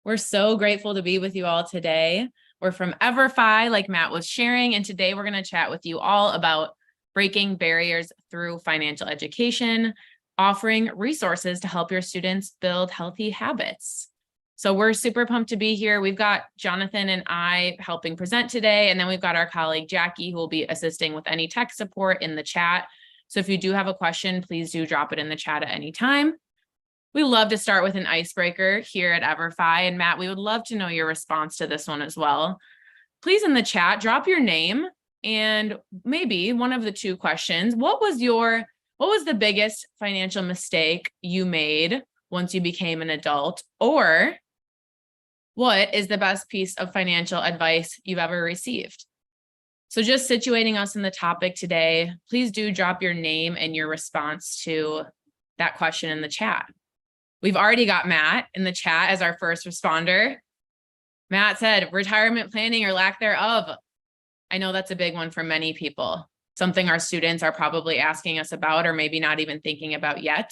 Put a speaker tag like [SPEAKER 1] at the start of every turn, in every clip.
[SPEAKER 1] We're so grateful to be with you all today. We're from Everfi, like Matt was sharing, and today we're going to chat with you all about breaking barriers through financial education, offering resources to help your students build healthy habits. So we're super pumped to be here. We've got Jonathan and I helping present today, and then we've got our colleague Jacky who will be assisting with any tech support in the chat. So if you do have a question, please do drop it in the chat at any time. We love to start with an icebreaker here at Everfi, and Matt, we would love to know your response to this one as well. Please in the chat, drop your name and maybe one of the two questions. What was the biggest financial mistake you made once you became an adult? Or what is the best piece of financial advice you've ever received? So just situating us in the topic today, please do drop your name and your response to that question in the chat. We've already got Matt in the chat as our first responder. Matt said, retirement planning or lack thereof. I know that's a big one for many people. Something our students are probably asking us about or maybe not even thinking about yet.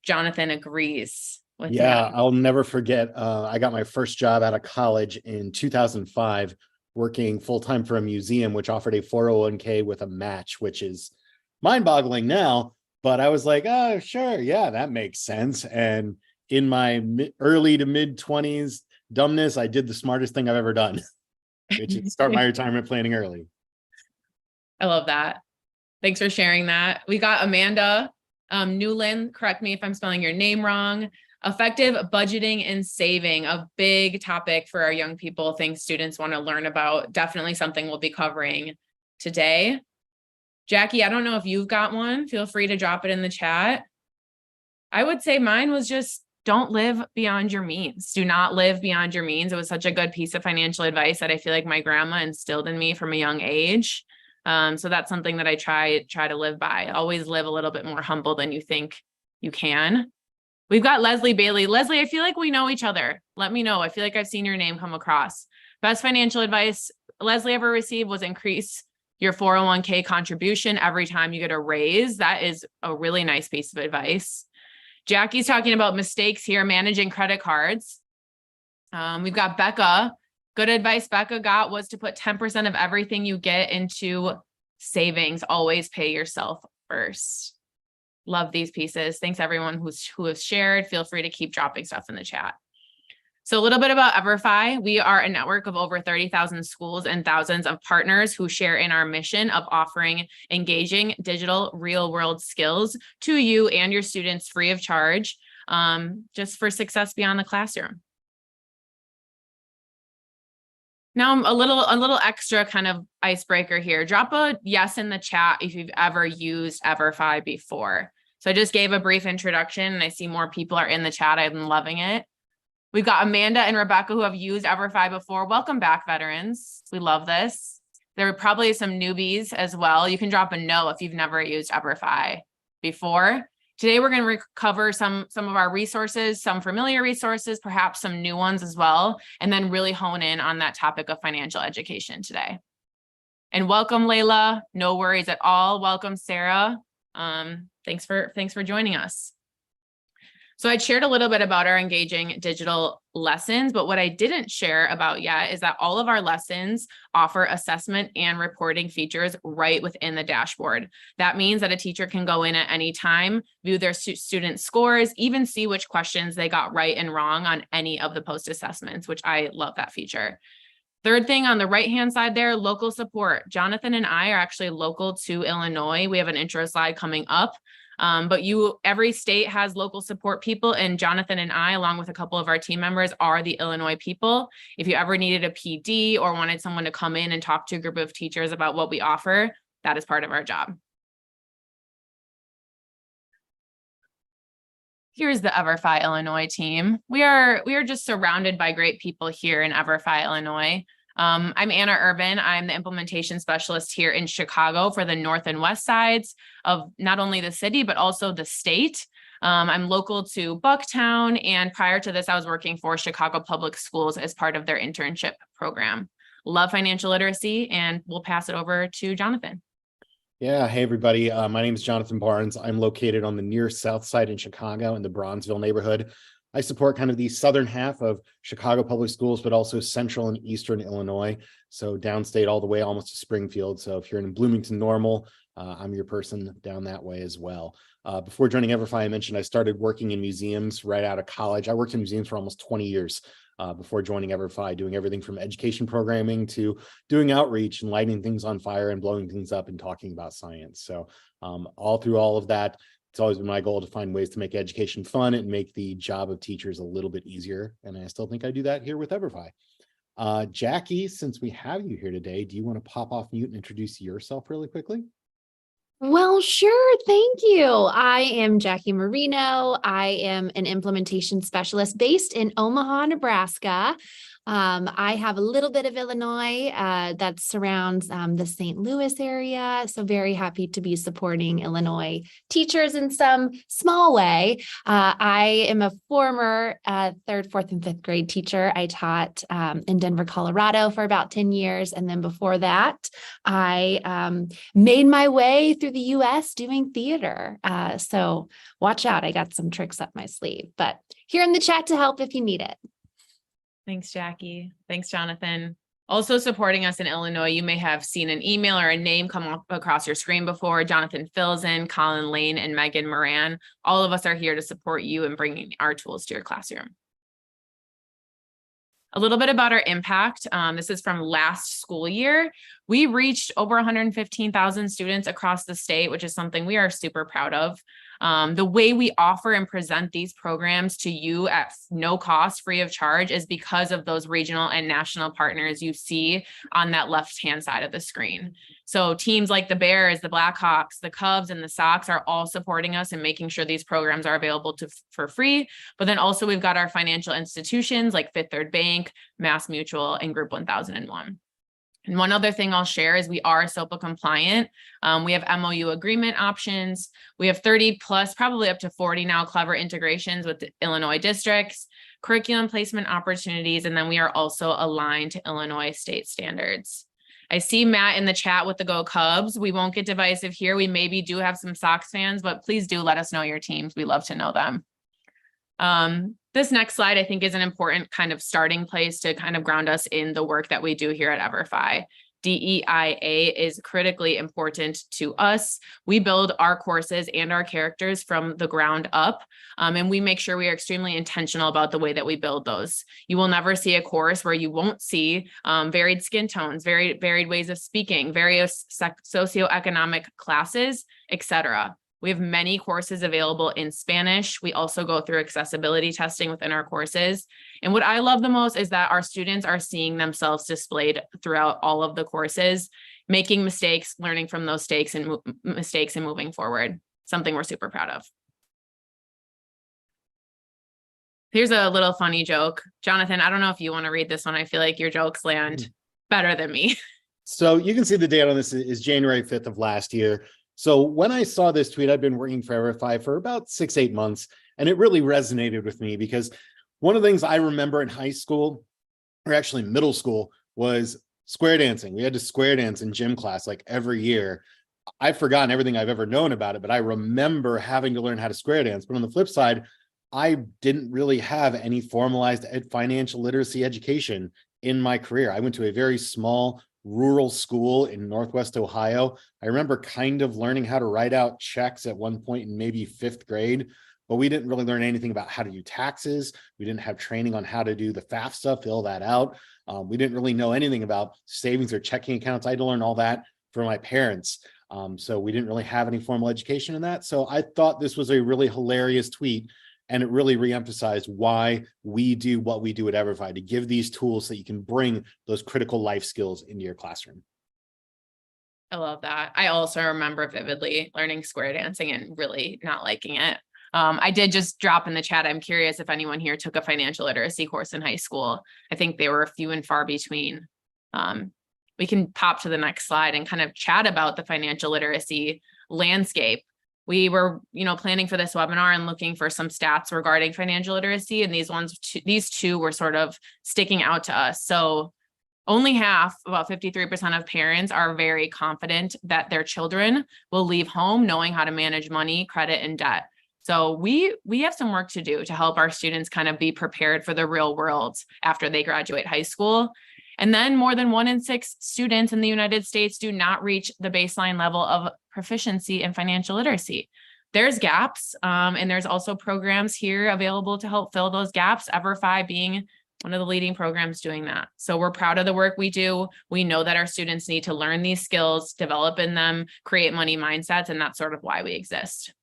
[SPEAKER 1] Jonathan agrees with
[SPEAKER 2] Yeah,
[SPEAKER 1] that.
[SPEAKER 2] I'll never forget. I got my first job out of college in 2005, working full-time for a museum, which offered a 401k with a match, which is mind-boggling now. But I was like, oh, sure. Yeah, that makes sense. And in my early to mid 20s dumbness, I did the smartest thing I've ever done, which is start my retirement planning early.
[SPEAKER 1] I love that. Thanks for sharing that. We got Amanda Newland. Correct me if I'm spelling your name wrong. Effective budgeting and saving, a big topic for our young people, things students want to learn about. Definitely something we'll be covering today. Jacky, I don't know if you've got one. Feel free to drop it in the chat. I would say mine was just don't live beyond your means. Do not live beyond your means. It was such a good piece of financial advice that I feel like my grandma instilled in me from a young age. So that's something that I try to live by. Always live a little bit more humble than you think you can. We've got Leslie Bailey. Leslie, I feel like we know each other. Let me know. I feel like I've seen your name come across. Best financial advice Leslie ever received was increase your 401k contribution every time you get a raise. That is a really nice piece of advice. Jacky's talking about mistakes here, managing credit cards. We've got Becca. Good advice Becca got was to put 10% of everything you get into savings. Always pay yourself first. Love these pieces. Thanks everyone who has shared. Feel free to keep dropping stuff in the chat. So a little bit about Everfi. We are a network of over 30,000 schools and thousands of partners who share in our mission of offering engaging digital real-world skills to you and your students free of charge, just for success beyond the classroom. Now a little extra kind of icebreaker here. Drop a yes in the chat if you've ever used Everfi before. So I just gave a brief introduction and I see more people are in the chat. I'm loving it. We've got Amanda and Rebecca who have used Everfi before. Welcome back, veterans. We love this. There are probably some newbies as well. You can drop a no if you've never used Everfi before. Today, we're going to cover some of our resources, some familiar resources, perhaps some new ones as well, and then really hone in on that topic of financial education today. And welcome, Layla. No worries at all. Welcome, Sarah. Thanks for joining us. So I shared a little bit about our engaging digital lessons, but what I didn't share about yet is that all of our lessons offer assessment and reporting features right within the dashboard. That means that a teacher can go in at any time, view their student scores, even see which questions they got right and wrong on any of the post assessments, which I love that feature. Third thing on the right-hand side there, local support. Jonathan and I are actually local to Illinois. We have an intro slide coming up. But every state has local support people, and Jonathan and I, along with a couple of our team members, are the Illinois people. If you ever needed a PD or wanted someone to come in and talk to a group of teachers about what we offer, that is part of our job. Here's the Everfi Illinois team. We are just surrounded by great people here in Everfi, Illinois. I'm Anna Urban. I'm the implementation specialist here in Chicago for the north and west sides of not only the city, but also the state. I'm local to Bucktown, and prior to this, I was working for Chicago Public Schools as part of their internship program. Love financial literacy, and we'll pass it over to Jonathan.
[SPEAKER 2] Yeah, hey everybody. My name is Jonathan Barnes. I'm located on the near south side in Chicago in the Bronzeville neighborhood. I support kind of the southern half of Chicago public schools, but also central and eastern Illinois. So downstate all the way almost to Springfield. So if you're in Bloomington Normal, I'm your person down that way as well. Before joining Everfi, I mentioned I started working in museums right out of college. I worked in museums for almost 20 years before joining Everfi, doing everything from education programming to doing outreach and lighting things on fire and blowing things up and talking about science. So all through all of that, it's always been my goal to find ways to make education fun and make the job of teachers a little bit easier. And I still think I do that here with Everfi. Jacky, since we have you here today, do you want to pop off mute and introduce yourself really quickly?
[SPEAKER 3] Well, sure. Thank you. I am Jacky Marino. I am an implementation specialist based in Omaha, Nebraska. I have a little bit of Illinois that surrounds the St. Louis area. So very happy to be supporting Illinois teachers in some small way. I am a former third, fourth, and fifth grade teacher. I taught in Denver, Colorado for about 10 years. And then before that, I made my way through the US doing theater. So watch out. I got some tricks up my sleeve, but here in the chat to help if you need it.
[SPEAKER 1] Thanks, Jacky. Thanks, Jonathan. Also supporting us in Illinois, you may have seen an email or a name come up across your screen before. Jonathan Filzen, Colin Lane, and Megan Moran. All of us are here to support you in bringing our tools to your classroom. A little bit about our impact. This is from last school year. We reached over 115,000 students across the state, which is something we are super proud of. The way we offer and present these programs to you at no cost, free of charge, is because of those regional and national partners you see on that left-hand side of the screen. So teams like the Bears, the Blackhawks, the Cubs, and the Sox are all supporting us and making sure these programs are available for free. But then also we've got our financial institutions like Fifth Third Bank, Mass Mutual, and Group 1001. And one other thing I'll share is we are SOPA compliant. We have MOU agreement options. We have 30 plus, probably up to 40 now, clever integrations with the Illinois districts, curriculum placement opportunities, and then we are also aligned to Illinois state standards. I see Matt in the chat with the Go Cubs. We won't get divisive here. We maybe do have some Sox fans, but please do let us know your teams. We love to know them. This next slide, I think, is an important kind of starting place to kind of ground us in the work that we do here at Everfi. DEIA is critically important to us. We build our courses and our characters from the ground up, and we make sure we are extremely intentional about the way that we build those. You will never see a course where you won't see varied skin tones, varied ways of speaking, various socioeconomic classes, etc. We have many courses available in Spanish. We also go through accessibility testing within our courses. And what I love the most is that our students are seeing themselves displayed throughout all of the courses, making mistakes, learning from those mistakes and moving forward. Something we're super proud of. Here's a little funny joke. Jonathan, I don't know if you want to read this one. I feel like your jokes land better than me.
[SPEAKER 2] So you can see the date on this is January 5th of last year. So when I saw this tweet, I'd been working for Everfi for about 6-8 months, and it really resonated with me because one of the things I remember in high school, or actually middle school, was square dancing. We had to square dance in gym class like every year. I've forgotten everything I've ever known about it, but I remember having to learn how to square dance. But on the flip side, I didn't really have any formalized financial literacy education in my career. I went to a very small rural school in Northwest Ohio. I remember kind of learning how to write out checks at one point in maybe 5th grade, but we didn't really learn anything about how to do taxes. We didn't have training on how to do the FAFSA, fill that out. We didn't really know anything about savings or checking accounts. I had to learn all that from my parents. So we didn't really have any formal education in that. So I thought this was a really hilarious tweet, and it really reemphasized why we do what we do at Everfi, to give these tools so that you can bring those critical life skills into your classroom.
[SPEAKER 1] I love that. I also remember vividly learning square dancing and really not liking it. I did just drop in the chat. I'm curious if anyone here took a financial literacy course in high school. I think they were few and far between. We can pop to the next slide and kind of chat about the financial literacy landscape. We were, planning for this webinar and looking for some stats regarding financial literacy, and these two were sort of sticking out to us. So only half, about 53% of parents are very confident that their children will leave home knowing how to manage money, credit, and debt. So we have some work to do to help our students kind of be prepared for the real world after they graduate high school. And then more than 1 in 6 students in the United States do not reach the baseline level of proficiency in financial literacy. There's gaps, and there's also programs here available to help fill those gaps, Everfi being one of the leading programs doing that. So we're proud of the work we do. We know that our students need to learn these skills, develop in them, create money mindsets, and that's sort of why we exist.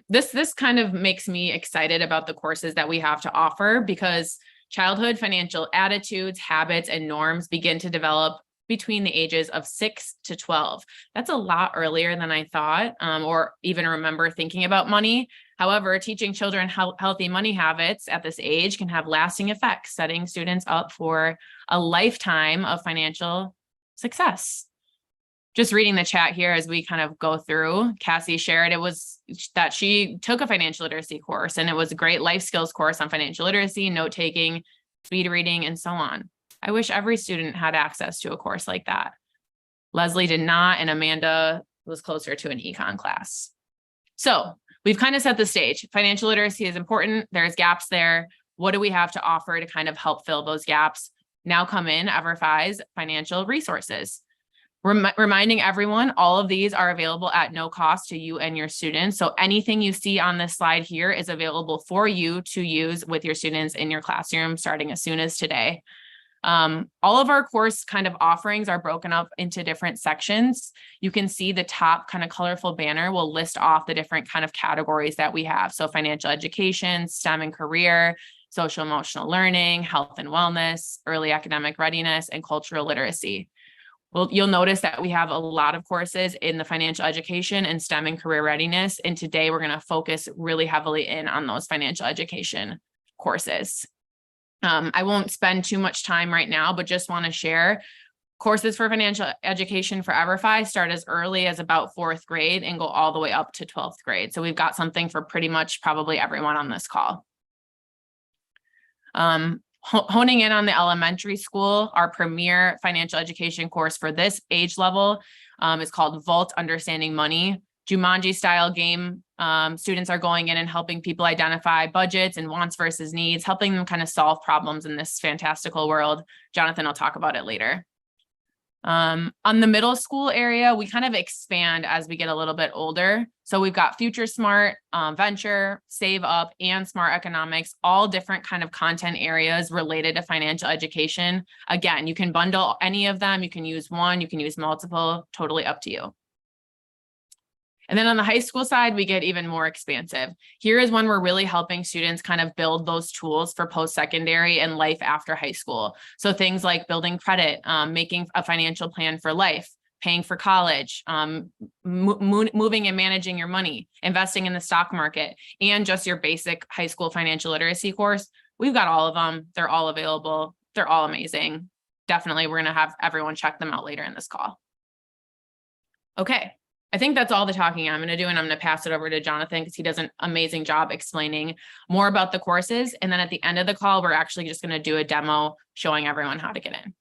[SPEAKER 1] This kind of makes me excited about the courses that we have to offer, because childhood financial attitudes, habits, and norms begin to develop between the ages of 6 to 12. That's a lot earlier than I thought, or even remember thinking about money. However, teaching children healthy money habits at this age can have lasting effects, setting students up for a lifetime of financial success. Just reading the chat here as we kind of go through, Cassie shared it was that she took a financial literacy course, and it was a great life skills course on financial literacy, note-taking, speed reading, and so on. I wish every student had access to a course like that. Leslie did not, and Amanda was closer to an econ class. So we've kind of set the stage. Financial literacy is important. There's gaps there. What do we have to offer to kind of help fill those gaps? Now come in Everfi's financial resources. Reminding everyone, all of these are available at no cost to you and your students. So anything you see on this slide here is available for you to use with your students in your classroom starting as soon as today. All of our course kind of offerings are broken up into different sections. You can see the top kind of colorful banner will list off the different kind of categories that we have. So financial education, STEM and career, social emotional learning, health and wellness, early academic readiness, and cultural literacy. Well, you'll notice that we have a lot of courses in the financial education and STEM and career readiness. And today we're going to focus really heavily in on those financial education courses. I won't spend too much time right now, but just want to share courses for financial education for Everfi start as early as about 4th grade and go all the way up to 12th grade. So we've got something for pretty much probably everyone on this call. Honing in on the elementary school, our premier financial education course for this age level is called Vault Understanding Money. Jumanji style game. Students are going in and helping people identify budgets and wants versus needs, helping them kind of solve problems in this fantastical world. Jonathan will talk about it later. On the middle school area, we kind of expand as we get a little bit older. So we've got Future Smart, Venture, Save Up, and Smart Economics, all different kind of content areas related to financial education. Again, you can bundle any of them. You can use one, you can use multiple, totally up to you. And then on the high school side, we get even more expansive. Here is when we're really helping students kind of build those tools for post-secondary and life after high school. So things like building credit, making a financial plan for life, paying for college, moving and managing your money, investing in the stock market, and just your basic high school financial literacy course. We've got all of them. They're all available. They're all amazing. Definitely, we're going to have everyone check them out later in this call. Okay. I think that's all the talking I'm going to do, and I'm going to pass it over to Jonathan because he does an amazing job explaining more about the courses. And then at the end of the call, we're actually just going to do a demo showing everyone how to get in.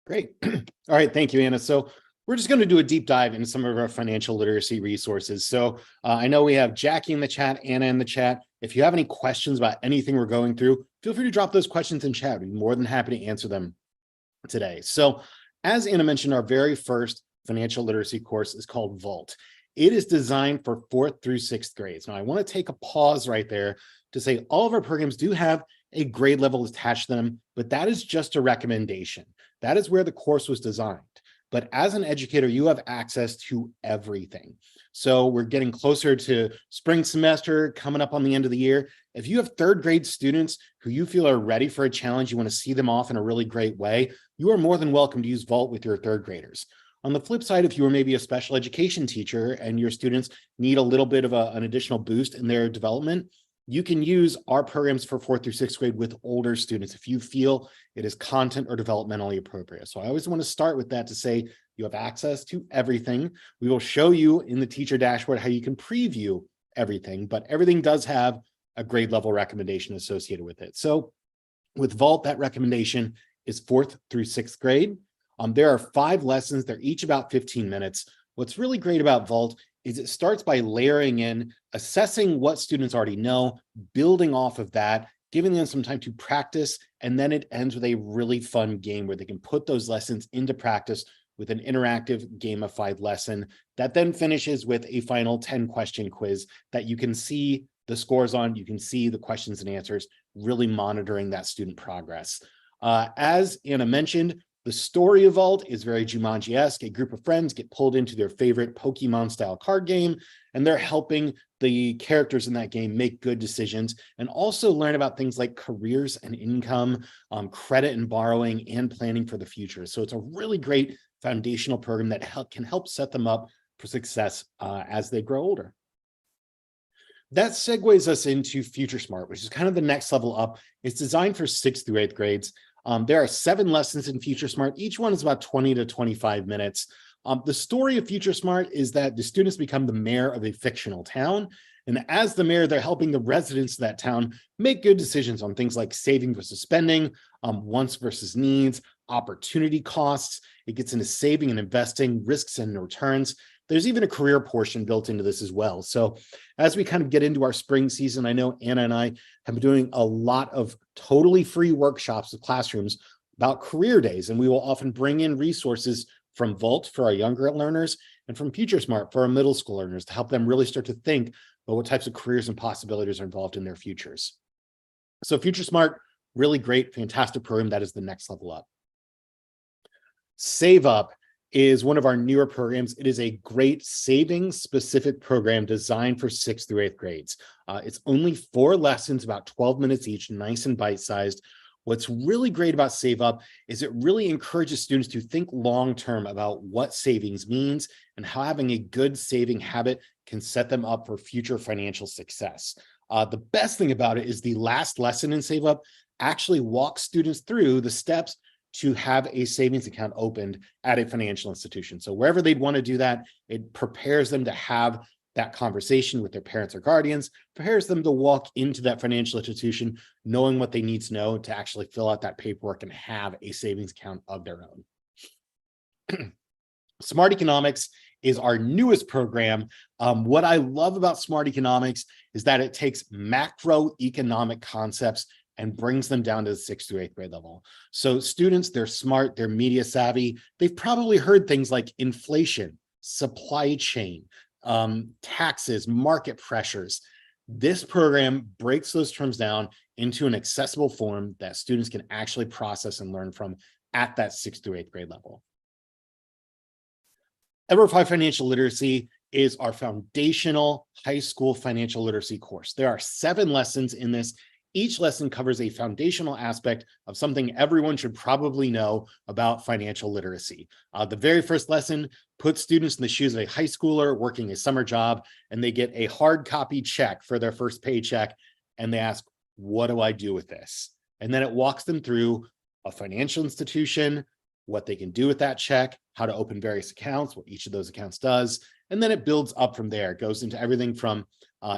[SPEAKER 2] Great. All right. Thank you, Anna. So we're just going to do a deep dive into some of our financial literacy resources. So I know we have Jacky in the chat, Anna in the chat. If you have any questions about anything we're going through, feel free to drop those questions in chat. We'd be more than happy to answer them today. So as Anna mentioned, our very first financial literacy course is called Vault. It is designed for 4th through 6th grades. Now, I want to take a pause right there to say all of our programs do have a grade level attached to them, but that is just a recommendation. That is where the course was designed. But as an educator, you have access to everything. So we're getting closer to spring semester, coming up on the end of the year. If you have 3rd grade students who you feel are ready for a challenge, you want to see them off in a really great way, you are more than welcome to use Vault with your 3rd graders. On the flip side, if you were maybe a special education teacher and your students need a little bit of an additional boost in their development, you can use our programs for 4th through 6th grade with older students if you feel it is content or developmentally appropriate. So I always want to start with that to say you have access to everything. We will show you in the teacher dashboard how you can preview everything, but everything does have a grade level recommendation associated with it. So with Vault, that recommendation is 4th through 6th grade. There are 5 lessons. They're each about 15 minutes. What's really great about Vault is it starts by layering in, assessing what students already know, building off of that, giving them some time to practice, and then it ends with a really fun game where they can put those lessons into practice with an interactive gamified lesson that then finishes with a final 10-question quiz that you can see the scores on, you can see the questions and answers, really monitoring that student progress. As Anna mentioned, the story of Vault is very Jumanji-esque. A group of friends get pulled into their favorite Pokemon-style card game, and they're helping the characters in that game make good decisions and also learn about things like careers and income, credit and borrowing, and planning for the future. So it's a really great foundational program that can help set them up for success as they grow older. That segues us into Future Smart, which is kind of the next level up. It's designed for 6th through 8th grades. There are 7 lessons in Future Smart. Each one is about 20 to 25 minutes. The story of Future Smart is that the students become the mayor of a fictional town. And as the mayor, they're helping the residents of that town make good decisions on things like saving versus spending, wants versus needs, opportunity costs. It gets into saving and investing, risks and returns. There's even a career portion built into this as well. So as we kind of get into our spring season, I know Anna and I have been doing a lot of totally free workshops with classrooms about career days, and we will often bring in resources from Vault for our younger learners and from Future Smart for our middle school learners to help them really start to think about what types of careers and possibilities are involved in their futures. So Future Smart, really great, fantastic program. That is the next level up. Save Up is one of our newer programs. It is a great savings specific program designed for 6th through 8th grades. It's only 4 lessons, about 12 minutes each, nice and bite-sized. What's really great about Save Up is it really encourages students to think long-term about what savings means and how having a good saving habit can set them up for future financial success. The best thing about it is the last lesson in Save Up actually walks students through the steps to have a savings account opened at a financial institution. So wherever they'd want to do that, it prepares them to have that conversation with their parents or guardians, prepares them to walk into that financial institution knowing what they need to know to actually fill out that paperwork and have a savings account of their own. Smart Economics is our newest program. What I love about Smart Economics is that it takes macroeconomic concepts and brings them down to the 6th through 8th grade level. So students, they're smart, they're media savvy. They've probably heard things like inflation, supply chain, taxes, market pressures. This program breaks those terms down into an accessible form that students can actually process and learn from at that 6th through 8th grade level. Everfi Financial Literacy is our foundational high school financial literacy course. There are 7 lessons in this. Each lesson covers a foundational aspect of something everyone should probably know about financial literacy. The very first lesson puts students in the shoes of a high schooler working a summer job, and they get a hard copy check for their first paycheck, and they ask, what do I do with this? And then it walks them through a financial institution, what they can do with that check, how to open various accounts, what each of those accounts does, and then it builds up from there. It goes into everything from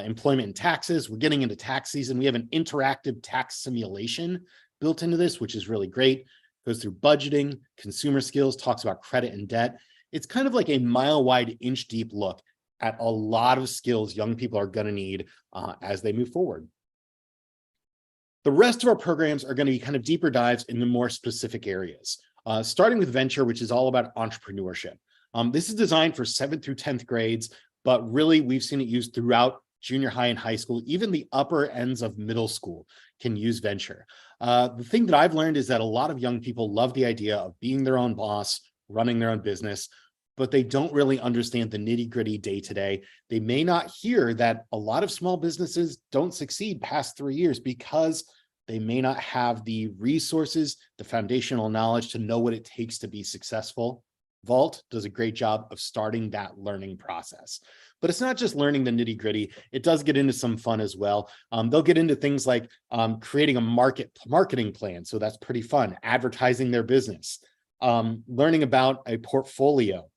[SPEAKER 2] employment and taxes. We're getting into tax season. We have an interactive tax simulation built into this, which is really great. Goes through budgeting, consumer skills, talks about credit and debt. It's kind of like a mile-wide, inch-deep look at a lot of skills young people are going to need as they move forward. The rest of our programs are going to be kind of deeper dives into more specific areas, starting with Venture, which is all about entrepreneurship. This is designed for 7th through 10th grades, but really we've seen it used throughout junior high and high school. Even the upper ends of middle school can use Venture. The thing that I've learned is that a lot of young people love the idea of being their own boss, running their own business, but they don't really understand the nitty-gritty day-to-day. They may not hear that a lot of small businesses don't succeed past 3 years because they may not have the resources, the foundational knowledge to know what it takes to be successful. Vault does a great job of starting that learning process. But it's not just learning the nitty-gritty. It does get into some fun as well. They'll get into things like creating a marketing plan. So that's pretty fun. Advertising their business. Learning about a portfolio.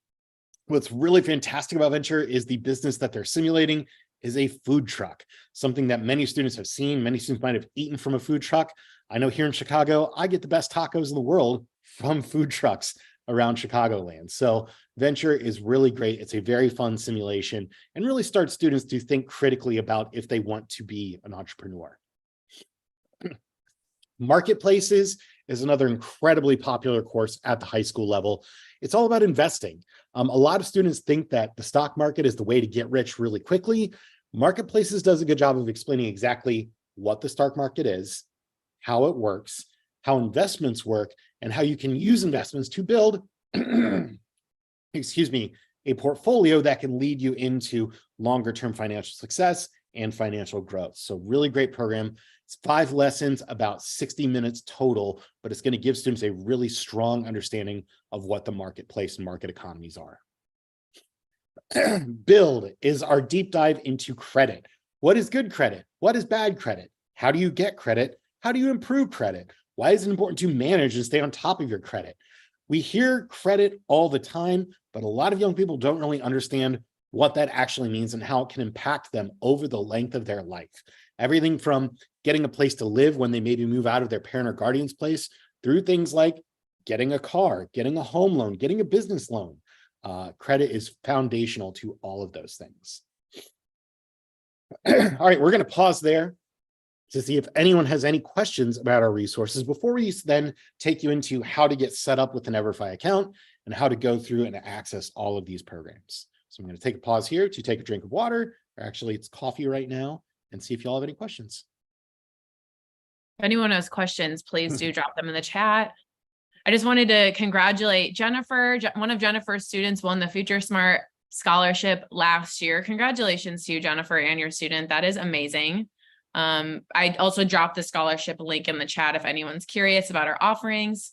[SPEAKER 2] What's really fantastic about Venture is the business that they're simulating is a food truck, something that many students have seen. Many students might have eaten from a food truck. I know here in Chicago, I get the best tacos in the world from food trucks. around Chicagoland. So Venture is really great. It's a very fun simulation and really starts students to think critically about if they want to be an entrepreneur. Marketplaces is another incredibly popular course at the high school level. It's all about investing. A lot of students think that the stock market is the way to get rich really quickly. Marketplaces does a good job of explaining exactly what the stock market is, how it works, how investments work, and how you can use investments to build, excuse me, a portfolio that can lead you into longer-term financial success and financial growth. So really great program. It's 5 lessons, about 60 minutes total, but it's going to give students a really strong understanding of what the marketplace and market economies are. Build is our deep dive into credit. What is good credit? What is bad credit? How do you get credit? How do you improve credit? Why is it important to manage and stay on top of your credit? We hear credit all the time, but a lot of young people don't really understand what that actually means and how it can impact them over the length of their life. Everything from getting a place to live when they maybe move out of their parent or guardian's place, through things like getting a car, getting a home loan, getting a business loan. Credit is foundational to all of those things. All right, we're going to pause there to see if anyone has any questions about our resources before we then take you into how to get set up with an Everfi account and how to go through and access all of these programs. So I'm going to take a pause here to take a drink of water, or actually it's coffee right now, and see if y'all have any questions.
[SPEAKER 1] If anyone has questions, please do drop them in the chat. I just wanted to congratulate Jennifer. One of Jennifer's students won the Future Smart Scholarship last year. Congratulations to you, Jennifer, and your student. That is amazing. I also dropped the scholarship link in the chat if anyone's curious about our offerings.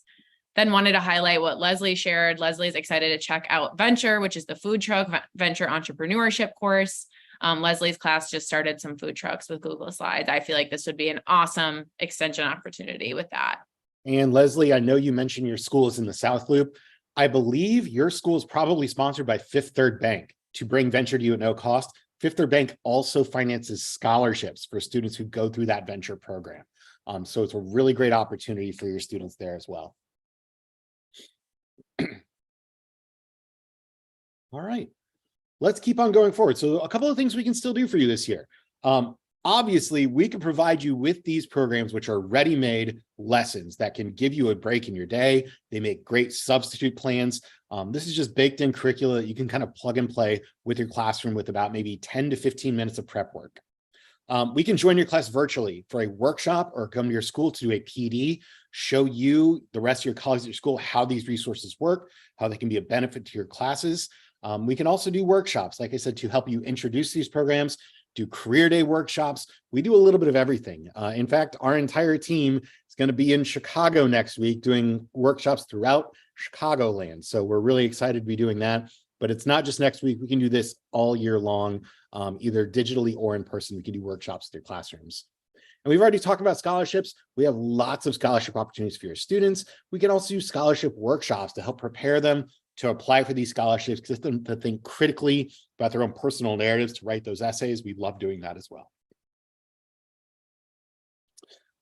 [SPEAKER 1] Then wanted to highlight what Leslie shared. Leslie's excited to check out Venture, which is the food truck venture entrepreneurship course. Leslie's class just started some food trucks with Google Slides. I feel like this would be an awesome extension opportunity with that.
[SPEAKER 2] And Leslie, I know you mentioned your school is in the South Loop. I believe your school is probably sponsored by Fifth Third Bank to bring Venture to you at no cost. Fifth Third Bank also finances scholarships for students who go through that Venture program. So it's a really great opportunity for your students there as well. All right, let's keep on going forward. So a couple of things we can still do for you this year. Obviously, we can provide you with these programs, which are ready-made lessons that can give you a break in your day. They make great substitute plans. This is just baked in curricula that you can kind of plug and play with your classroom with about maybe 10 to 15 minutes of prep work. We can join your class virtually for a workshop or come to your school to do a PD, show you, the rest of your colleagues at your school, how these resources work, how they can be a benefit to your classes. We can also do workshops, like I said, to help you introduce these programs, do career day workshops. We do a little bit of everything. In fact, our entire team is going to be in Chicago next week doing workshops throughout Chicagoland. So we're really excited to be doing that. But it's not just next week. We can do this all year long, either digitally or in person. We can do workshops through classrooms. And we've already talked about scholarships. We have lots of scholarship opportunities for your students. We can also do scholarship workshops to help prepare them to apply for these scholarships, get them to think critically about their own personal narratives, to write those essays. We love doing that as well.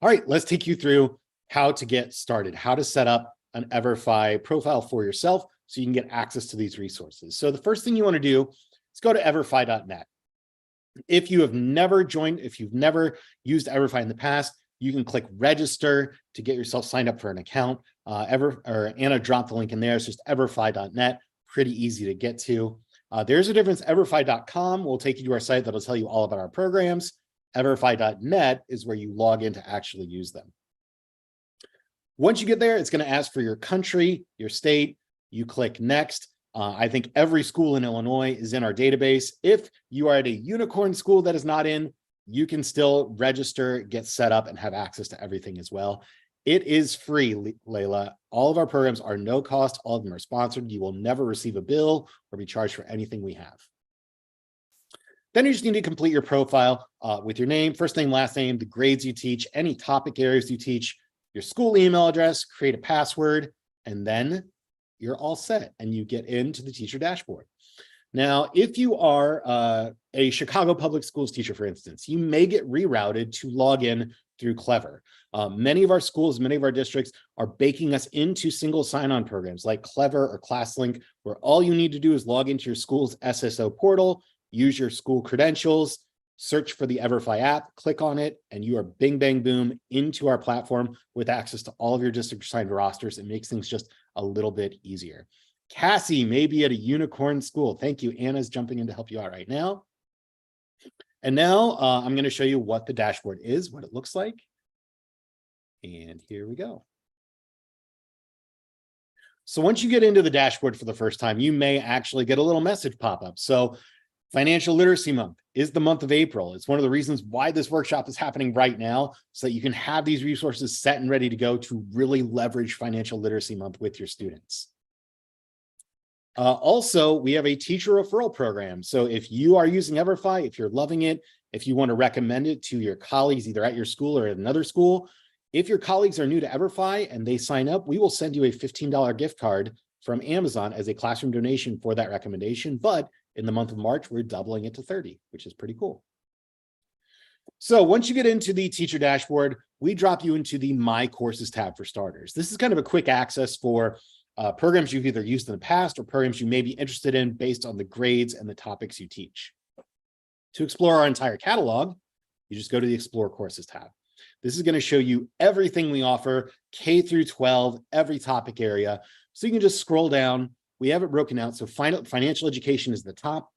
[SPEAKER 2] All right, let's take you through how to get started, how to set up an Everfi profile for yourself so you can get access to these resources. So the first thing you want to do is go to everfi.net. If you have never joined, if you've never used Everfi in the past, you can click register to get yourself signed up for an account. Anna dropped the link in there. It's just everfi.net, pretty easy to get to. There's a difference. Everfi.com will take you to our site that'll tell you all about our programs. Everfi.net is where you log in to actually use them. Once you get there, it's going to ask for your country, your state. You click next. I think every school in Illinois is in our database. If you are at a unicorn school that is not in, you can still register, get set up, and have access to everything as well. It is free, Layla. All of our programs are no cost. All of them are sponsored. You will never receive a bill or be charged for anything we have. Then you just need to complete your profile with your name, first name, last name, the grades you teach, any topic areas you teach, your school email address, create a password, and then you're all set and you get into the teacher dashboard. Now, if you are a Chicago Public Schools teacher, for instance, you may get rerouted to log in through Clever. Many of our schools, many of our districts are baking us into single sign-on programs like Clever or ClassLink, where all you need to do is log into your school's SSO portal, use your school credentials, search for the Everfi app, click on it, and you are bing, bang, boom into our platform with access to all of your district assigned rosters. It makes things just a little bit easier. Cassie may be at a unicorn school. Thank you. Anna's jumping in to help you out right now. And now I'm going to show you what the dashboard is, what it looks like. And here we go. So once you get into the dashboard for the first time, you may actually get a little message pop up. So Financial Literacy Month is the month of April. It's one of the reasons why this workshop is happening right now, so that you can have these resources set and ready to go to really leverage Financial Literacy Month with your students. Also, we have a teacher referral program. So if you are using Everfi, if you're loving it, if you want to recommend it to your colleagues, either at your school or at another school, if your colleagues are new to Everfi and they sign up, we will send you a $15 gift card from Amazon as a classroom donation for that recommendation. But in the month of March, we're doubling it to 30, which is pretty cool. So once you get into the teacher dashboard, we drop you into the My Courses tab for starters. This is kind of a quick access for programs you've either used in the past or programs you may be interested in based on the grades and the topics you teach. To explore our entire catalog, you just go to the Explore Courses tab. This is going to show you everything we offer, K through 12, every topic area. So you can just scroll down. We have it broken out. So financial education is the top.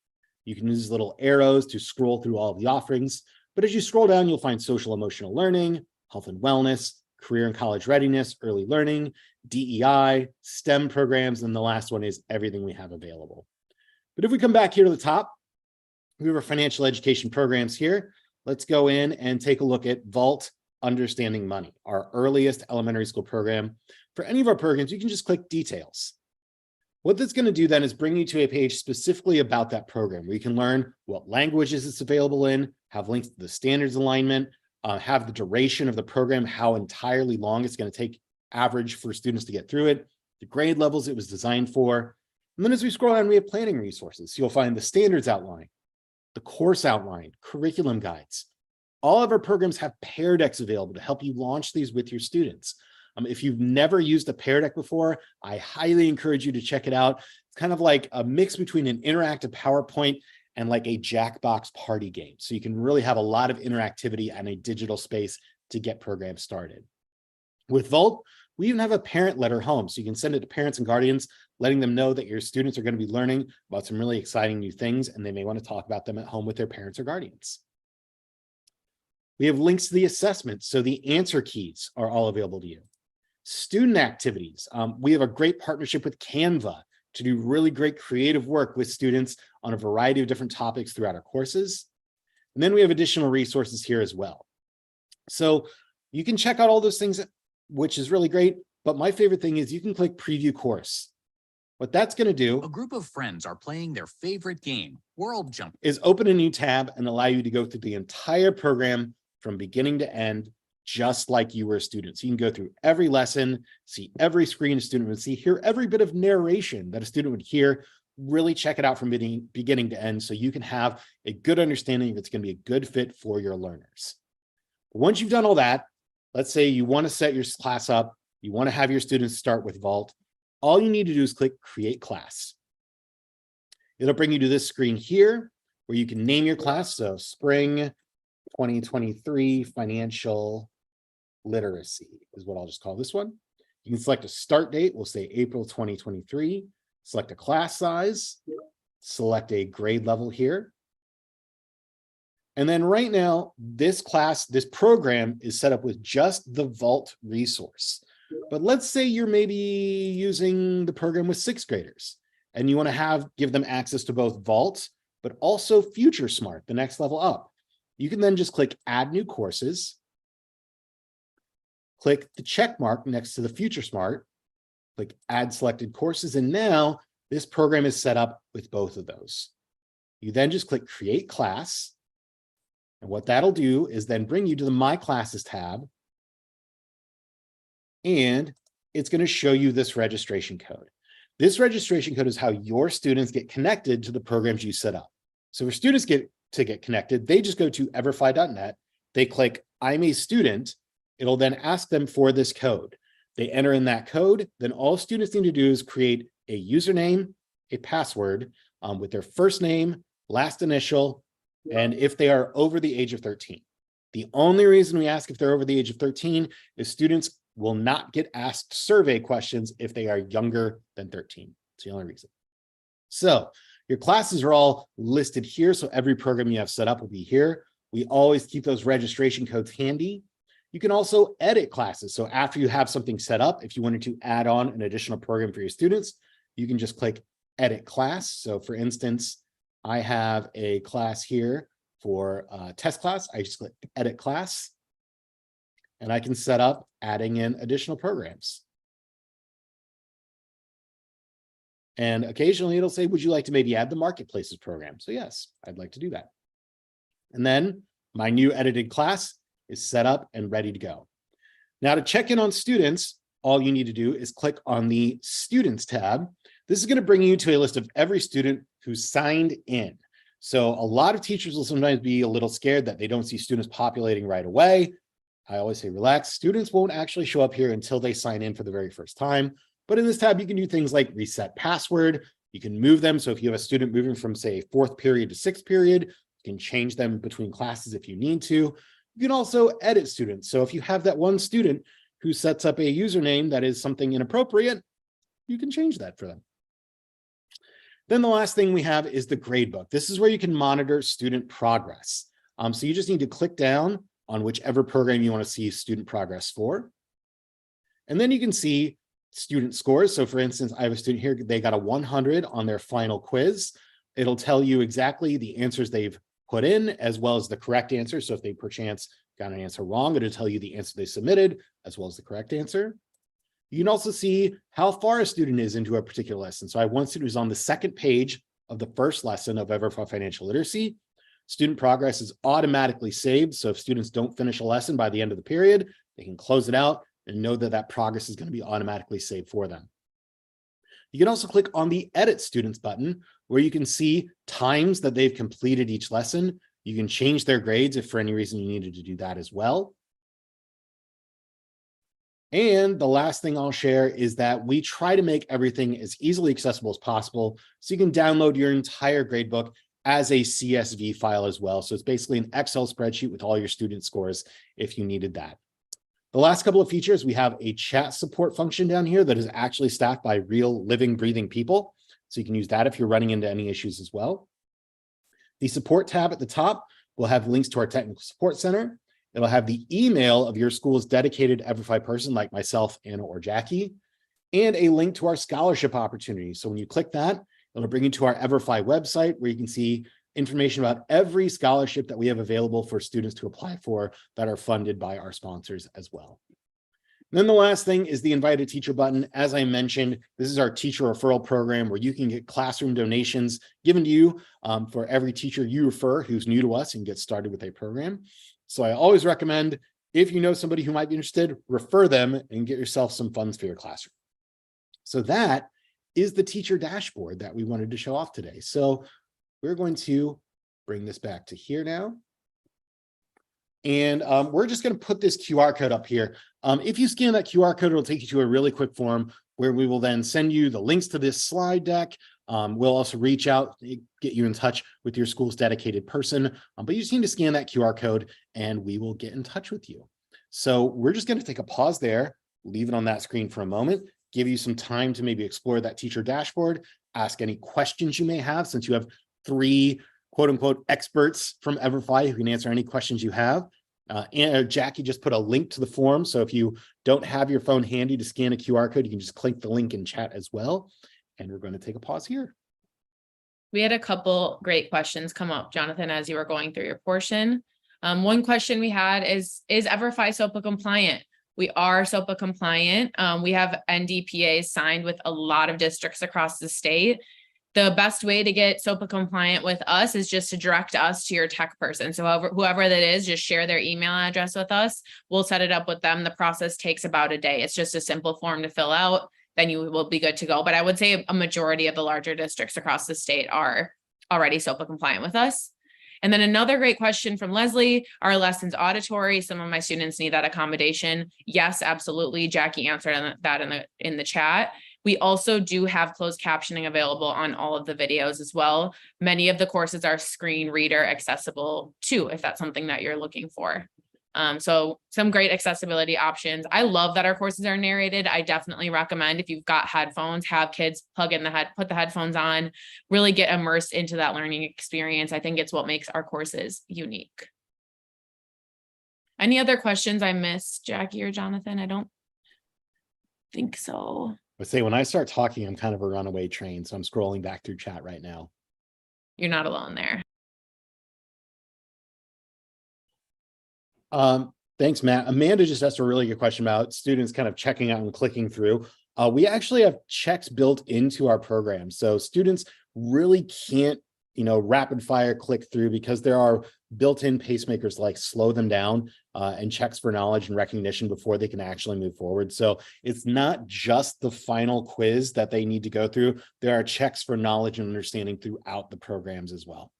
[SPEAKER 2] You can use little arrows to scroll through all of the offerings. But as you scroll down, you'll find social emotional learning, health and wellness, career and college readiness, early learning, DEI, STEM programs, and the last one is everything we have available. But if we come back here to the top, we have our financial education programs here. Let's go in and take a look at Vault Understanding Money, our earliest elementary school program. For any of our programs, you can just click Details. What that's going to do then is bring you to a page specifically about that program, where you can learn what languages it's available in, have links to the standards alignment, have the duration of the program, how entirely long it's going to take average for students to get through it, the grade levels it was designed for. And then as we scroll down, we have planning resources. So you'll find the standards outline, the course outline, curriculum guides. All of our programs have Pear Decks available to help you launch these with your students. If you've never used a Pear Deck before, I highly encourage you to check it out. It's kind of like a mix between an interactive PowerPoint and like a Jackbox party game. So you can really have a lot of interactivity and a digital space to get programs started. With Vault, we even have a parent letter home. So you can send it to parents and guardians, letting them know that your students are going to be learning about some really exciting new things, and they may want to talk about them at home with their parents or guardians. We have links to the assessments. So the answer keys are all available to you. Student activities. We have a great partnership with Canva to do really great creative work with students on a variety of different topics throughout our courses. And then we have additional resources here as well. So you can check out all those things, which is really great. But my favorite thing is you can click Preview Course. What that's going to do,
[SPEAKER 4] a group of friends are playing their favorite game, World Jump,
[SPEAKER 2] is open a new tab and allow you to go through the entire program from beginning to end, just like you were a student. So you can go through every lesson, see every screen a student would see, hear every bit of narration that a student would hear, really check it out from beginning to end so you can have a good understanding if it's going to be a good fit for your learners. Once you've done all that, let's say you want to set your class up, you want to have your students start with Vault, all you need to do is click Create Class. It'll bring you to this screen here where you can name your class. So Spring 2023 Financial Literacy is what I'll just call this one. You can select a start date. We'll say April 2023. Select a class size. Select a grade level here. And then right now, this program is set up with just the Vault resource. But let's say you're maybe using the program with 6th graders and you want to give them access to both Vault, but also Future Smart, the next level up. You can then just click Add New Courses, click the check mark next to the Future Smart, click Add Selected Courses, and now this program is set up with both of those. You then just click Create Class, and what that'll do is then bring you to the My Classes tab, and it's going to show you this registration code. This registration code is how your students get connected to the programs you set up. So for students to get connected, they just go to everfi.net, they click I'm a student, it'll then ask them for this code. They enter in that code, then all students need to do is create a username, a password with their first name, last initial, and if they are over the age of 13. The only reason we ask if they're over the age of 13 is students will not get asked survey questions if they are younger than 13. It's the only reason. So your classes are all listed here. So every program you have set up will be here. We always keep those registration codes handy. You can also edit classes. So after you have something set up, if you wanted to add on an additional program for your students, you can just click edit class. So for instance, I have a class here for test class. I just click edit class and I can set up adding in additional programs. And occasionally it'll say, would you like to maybe add the marketplaces program? So yes, I'd like to do that. And then my new edited class is set up and ready to go. Now to check in on students, all you need to do is click on the Students tab. This is going to bring you to a list of every student who signed in. So a lot of teachers will sometimes be a little scared that they don't see students populating right away. I always say, relax, students won't actually show up here until they sign in for the very first time. But in this tab, you can do things like reset password. You can move them. So if you have a student moving from say 4th period to 6th period, you can change them between classes if you need to. You can also edit students. So if you have that one student who sets up a username that is something inappropriate, you can change that for them. Then the last thing we have is the gradebook. This is where you can monitor student progress. So you just need to click down on whichever program you want to see student progress for. And then you can see student scores. So for instance, I have a student here, they got a 100 on their final quiz. It'll tell you exactly the answers they've put in as well as the correct answer. So if they perchance got an answer wrong, it'll tell you the answer they submitted as well as the correct answer. You can also see how far a student is into a particular lesson. So I have one student who's on the 2nd page of the first lesson of Everfi Financial Literacy. Student progress is automatically saved. So if students don't finish a lesson by the end of the period, they can close it out and know that that progress is going to be automatically saved for them. You can also click on the Edit Students button where you can see times that they've completed each lesson. You can change their grades if for any reason you needed to do that as well. And the last thing I'll share is that we try to make everything as easily accessible as possible. So you can download your entire gradebook as a CSV file as well. So it's basically an Excel spreadsheet with all your student scores if you needed that. The last couple of features, we have a chat support function down here that is actually staffed by real living, breathing people. So you can use that if you're running into any issues as well. The support tab at the top will have links to our technical support center. It'll have the email of your school's dedicated Everfi person like myself, Anna, or Jacky, and a link to our scholarship opportunity. So when you click that, it'll bring you to our Everfi website where you can see information about every scholarship that we have available for students to apply for that are funded by our sponsors as well. And then the last thing is the Invited Teacher button. As I mentioned, this is our teacher referral program where you can get classroom donations given to you for every teacher you refer who's new to us and get started with a program. So I always recommend, if you know somebody who might be interested, refer them and get yourself some funds for your classroom. So that is the teacher dashboard that we wanted to show off today. So we're going to bring this back to here now. And we're just going to put this QR code up here. If you scan that QR code, it'll take you to a really quick form where we will then send you the links to this slide deck. We'll also reach out, get you in touch with your school's dedicated person, but you just need to scan that QR code and we will get in touch with you. So we're just going to take a pause there, leave it on that screen for a moment, give you some time to maybe explore that teacher dashboard, ask any questions you may have since you have 3 quote unquote experts from Everfi who can answer any questions you have. And Jacky just put a link to the form. So if you don't have your phone handy to scan a QR code, you can just click the link in chat as well. And we're going to take a pause here.
[SPEAKER 1] We had a couple great questions come up, Jonathan, as you were going through your portion. One question we had is Everfi SOPA compliant? We are SOPA compliant. We have NDPAs signed with a lot of districts across the state. The best way to get SOPA compliant with us is just to direct us to your tech person. So whoever that is, just share their email address with us. We'll set it up with them. The process takes about a day. It's just a simple form to fill out. Then you will be good to go. But I would say a majority of the larger districts across the state are already SOPA compliant with us. And then another great question from Leslie, are lessons auditory? Some of my students need that accommodation. Yes, absolutely. Jacky answered that in the chat. We also do have closed captioning available on all of the videos as well. Many of the courses are screen reader accessible too, if that's something that you're looking for. So some great accessibility options. I love that our courses are narrated. I definitely recommend if you've got headphones, have kids put the headphones on, really get immersed into that learning experience. I think it's what makes our courses unique. Any other questions I missed, Jacky or Jonathan? I don't think so.
[SPEAKER 2] I say when I start talking, I'm kind of a runaway train. So I'm scrolling back through chat right now.
[SPEAKER 1] You're not alone there.
[SPEAKER 2] Thanks, Matt. Amanda just asked a really good question about students kind of checking out and clicking through. We actually have checks built into our program. So students really can't, rapid fire click through because there are built-in pacemakers like slow them down and checks for knowledge and recognition before they can actually move forward. So it's not just the final quiz that they need to go through. There are checks for knowledge and understanding throughout the programs as well.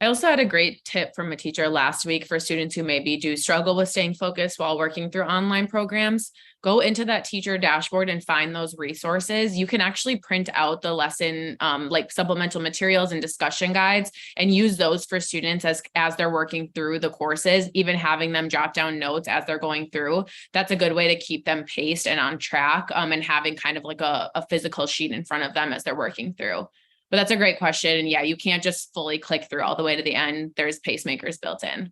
[SPEAKER 1] I also had a great tip from a teacher last week for students who maybe do struggle with staying focused while working through online programs. Go into that teacher dashboard and find those resources. You can actually print out the lesson, like supplemental materials and discussion guides, and use those for students as they're working through the courses, even having them jot down notes as they're going through. That's a good way to keep them paced and on track, and having kind of like a physical sheet in front of them as they're working through. But that's a great question. And yeah, you can't just fully click through all the way to the end. There's pacemakers built in.